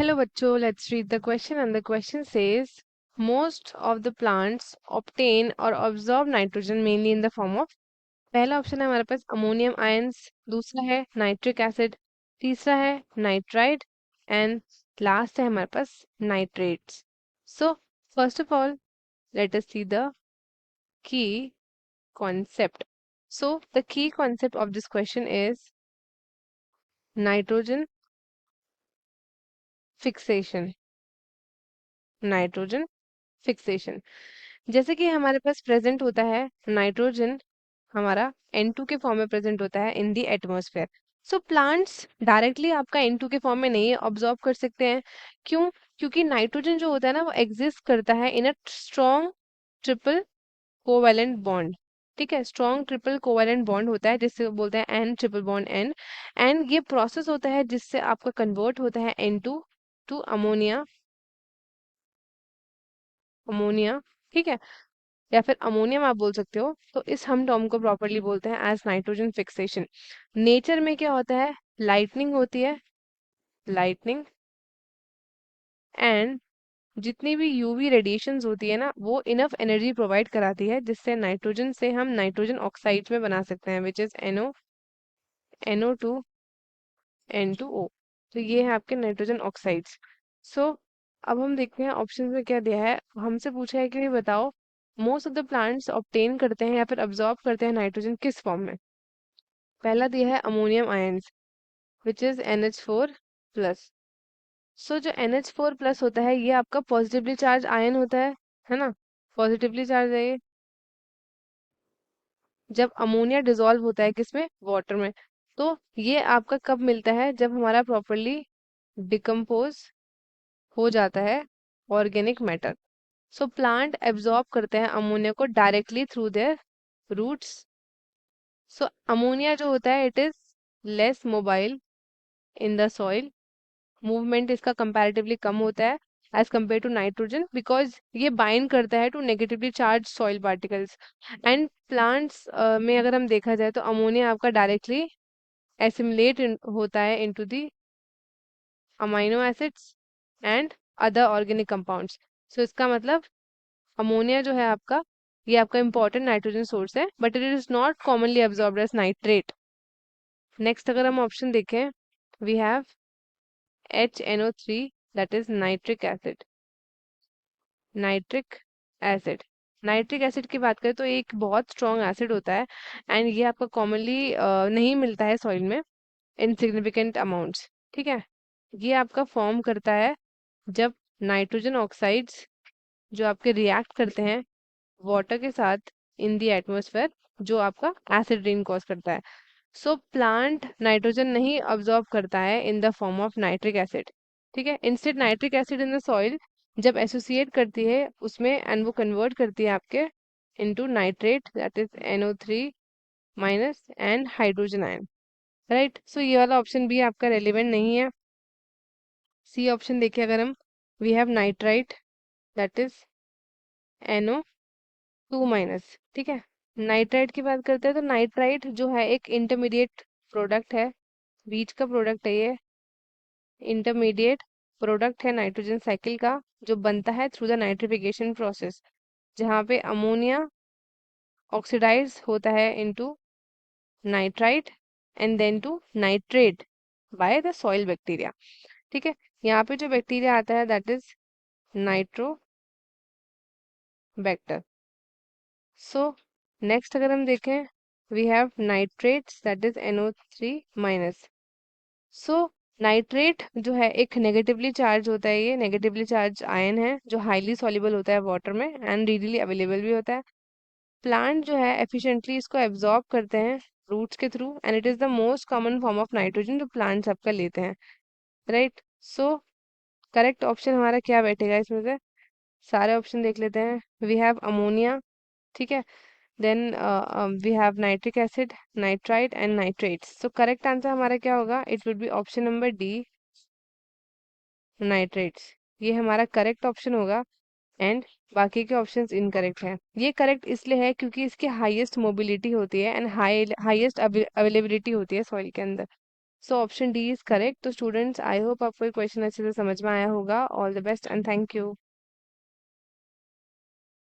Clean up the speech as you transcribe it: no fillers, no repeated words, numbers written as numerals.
Hello बच्चों, let's read the question and the question says most of the plants obtain or absorb nitrogen mainly in the form of पहला option है हमारे पास ammonium ions, दूसरा है nitric acid, तीसरा है nitrite and last है हमारे पास nitrates. So first of all let us see the key concept. So the key concept of this question is nitrogen fixation. Nitrogen fixation. जैसे कि हमारे पास प्रेजेंट होता है नाइट्रोजन, हमारा N2 के फॉर्म में प्रेजेंट होता है in the atmosphere. So plants directly आपका N2 के फॉर्म में नहीं ऑब्जॉर्व कर सकते हैं. क्यों? क्योंकि नाइट्रोजन जो होता है ना वो एग्जिस्ट करता है in a strong triple covalent bond. ठीक है, स्ट्रॉन्ग ट्रिपल कोवैलेंट बॉन्ड होता है जिससे बोलते हैं N triple bond N. And ये प्रोसेस होता है जिससे आपका कन्वर्ट होता है N2 टू अमोनिया. अमोनिया, ठीक है, या फिर अमोनियम आप बोल सकते हो. तो इस हम टर्म को प्रॉपरली बोलते हैं एज नाइट्रोजन फिक्सेशन. नेचर में क्या होता है? लाइटनिंग होती है, लाइटनिंग. एंड जितनी भी यूवी रेडिएशंस होती है ना वो इनफ एनर्जी प्रोवाइड कराती है जिससे नाइट्रोजन से हम नाइट्रोजन ऑक्साइड्स में बना सकते हैं विच इज NO2 N2O. तो ये है आपके नाइट्रोजन ऑक्साइड्स. सो अब हम देखते हैं ऑप्शन में क्या दिया है. हमसे पूछा है कि भाई बताओ most of the plants obtain करते हैं या फिर अब्जॉर्ब करते हैं नाइट्रोजन किस फॉर्म में. पहला दिया है ammonium ions which is NH4 plus. So जो NH4 प्लस होता है ये आपका पॉजिटिवली चार्ज आयन होता है ना. पॉजिटिवली चार्ज है ये. जब अमोनिया डिसॉल्व होता है किसमें? वाटर में. तो ये आपका कब मिलता है? जब हमारा प्रॉपरली डिकम्पोज हो जाता है organic matter. So plant absorb करते हैं अमोनिया को directly through their roots. So ammonia जो होता है it is less mobile in the soil. Movement इसका कंपैरेटिवली कम होता है as compare to nitrogen because ये बाइंड करता है to negatively charge soil particles. And plants में अगर हम देखा जाए तो अमोनिया आपका डायरेक्टली एसिमुलेट होता है into the amino acids and other organic compounds. So इसका मतलब अमोनिया जो है आपका ये आपका इंपॉर्टेंट नाइट्रोजन सोर्स है but it is not commonly absorbed as nitrate. Next अगर हम ऑप्शन देखें we have HNO3 that is nitric acid. Nitric acid. Nitric acid की बात करें तो एक बहुत स्ट्रॉन्ग एसिड होता है एंड ये आपका कॉमनली नहीं मिलता है सॉइल में इन सिग्निफिकेंट अमाउंट्स. ठीक है, ये आपका फॉर्म करता है जब नाइट्रोजन ऑक्साइड्स जो आपके रिएक्ट करते हैं वाटर के साथ इन दी एटमॉस्फेयर जो आपका एसिड रेन कॉज करता है. सो प्लांट नाइट्रोजन नहीं अब्जॉर्ब करता है in the form of nitric acid. ठीक है, instead nitric acid in the soil जब एसोसिएट करती है उसमें एंड वो कन्वर्ट करती है आपके into nitrate that is NO3 minus and hydrogen ion. Right, so ये वाला ऑप्शन भी आपका रेलिवेंट नहीं है. सी ऑप्शन देखिए अगर हम we have nitrite that is NO2 minus. ठीक है, नाइट्राइट की बात करते हैं तो नाइट्राइट जो है एक इंटरमीडिएट प्रोडक्ट है, बीच का प्रोडक्ट है ये. इंटरमीडिएट प्रोडक्ट है नाइट्रोजन साइकिल का जो बनता है थ्रू द नाइट्रिफिकेशन प्रोसेस जहाँ पे अमोनिया ऑक्सीडाइज होता है into nitrite and then to nitrate by the soil bacteria. ठीक है, यहाँ पे जो बैक्टीरिया आता है that is nitrobacter. So next अगर हम देखें we have nitrates that is NO3 minus. So nitrate जो है एक नेगेटिवली चार्ज होता है, ये नेगेटिवली चार्ज आयन है जो हाईली सॉल्युबल होता है वाटर में एंड रीडीली अवेलेबल भी होता है. प्लांट जो है एफिशिएंटली इसको एब्जॉर्ब करते हैं रूट्स के through and it is the most common form of nitrogen जो प्लांट्स आपका लेते हैं. राइट, सो करेक्ट ऑप्शन हमारा क्या बैठेगा इसमें से? सारे ऑप्शन देख लेते हैं. वी हैव अमोनिया, ठीक है, then we have nitric acid, nitrite and nitrates. So correct answer हमारा क्या होगा? It would be option number D, nitrates. ये हमारा करेक्ट ऑप्शन होगा एंड बाकी के ऑप्शंस इनकरेक्ट हैं. ये करेक्ट इसलिए है क्योंकि इसकी हाईएस्ट मोबिलिटी होती है एंड हाईएस्ट अवेलेबिलिटी होती है सॉइल के अंदर. So option D is correct. तो स्टूडेंट्स, आई होप आपको ये क्वेश्चन अच्छे से समझ में आया होगा। All the best and thank you.